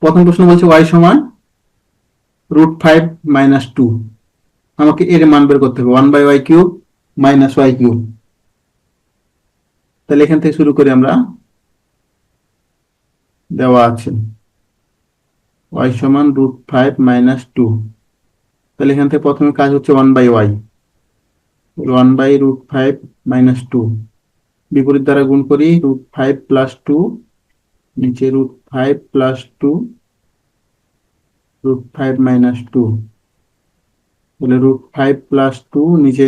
প্রথম প্রশ্ন বলছে ওয়াই সমান √5 - 2। আমাকে এর মান বের করতে হবে 1/y³ - y³। তাহলে এখান থেকে শুরু করি আমরা। দেওয়া আছে y সমান √5 - 2। তাহলে এখান থেকে প্রথমে কাজ হচ্ছে 1/y, 1/√5 - 2। বিপরীত দ্বারা গুণ করি, √5 + 2, নিচে √5 + 2, √5 - 2। তাহলে √5 + 2, নিচে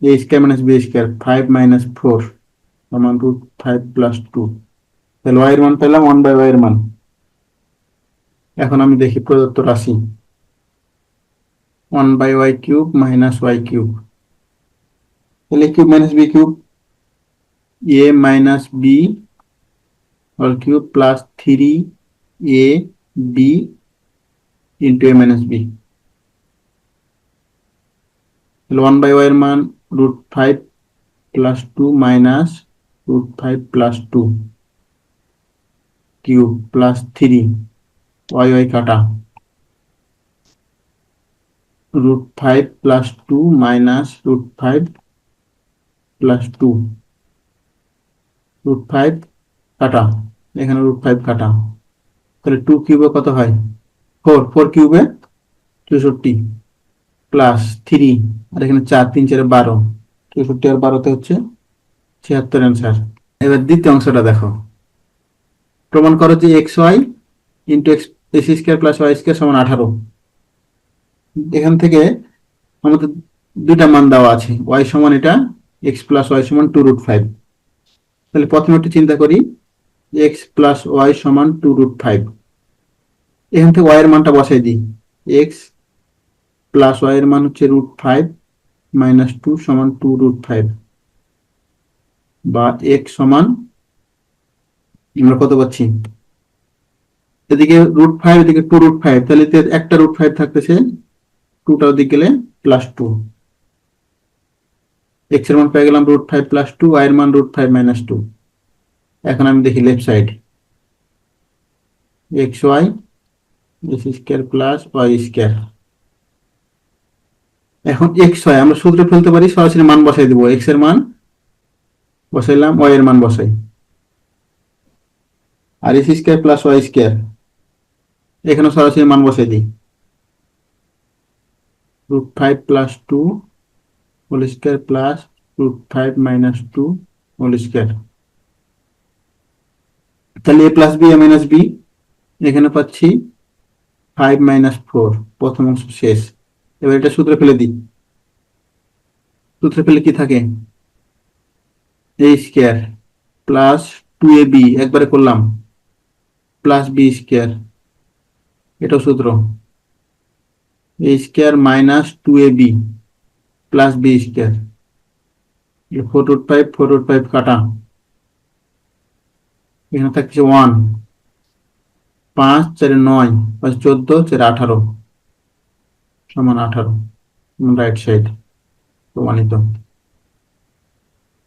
a² - b², 5 - 4 সমান √5 + 2। তাহলে y এর মান পেলাম 1/y এর মান। এখন আমি দেখি প্রদত্ত রাশি 1/y³ - y³। তাহলে cube minus b cube, a - b whole cube plus 3ab into a - b। তাহলে 1/y এর মান √5 + 2 মাইনাস √5 + 2 কিউব প্লাস 3, y কাটা, √5 + 2 মাইনাস √5 + 2, √5 কাটা, এখানে √5 কাটা। তাহলে 2 কিউবে কত হয়? 4, 4 কিউবে 64 প্লাস 3, আর এখানে 4, 3 4 12, 64 আর 12তে হচ্ছে 76 অ্যান্সার। এবার দ্বিতীয় অংশটা দেখো। প্রমাণ করো যে xy ইন্টু x² + y² সমান 18। এখান থেকে আমাদের দুইটা মান দেওয়া আছে, y সমান এটা, x + y সমান 2√5। তাহলে প্রথমে একটু চিন্তা করি, x + y সমান 2√5। এখান থেকে y এর মানটা বসাই দিই, x + y এর মান হচ্ছে √5 - 2 সমান 2√5, বা x সমান আমরা কত পাচ্ছি, এদিকে √5 এদিকে 2√5, তাহলে একটা √5 থাকতেছে, 2টা ওদিকে গেলে +2। x এর মান পেয়ে গেলাম √5 + 2, y এর মান √5 - 2। এখন আমি দেখি left side, xy x² + y²। এখন xy আমরা সূত্রে ফেলতে পারি, সরাসরি মান বসাই দেবো, x এর মান বসাইলাম, y এর মান বসাই, আর x² + y², এখানে সরাসরি মান বসাই দিই, √5 + 2 whole square plus √5 - 2 whole square. তাহলে a + b a - b, এখানে পাচ্ছি 5 - 4, প্রথম অংশ শেষ। এবার এটা সূত্রে ফেলে দিই, সূত্রে ফেলে কি থাকে, a² প্লাস 2ab একবারে করলাম, প্লাস b², এটাও সূত্র, a² - 2ab প্লাস b², 4√5 4√5 কাটা, এখানে থাকছে 1, 5 4 9, 5 14 4 18 সমান 18, রাইট সাইড প্রমাণিত।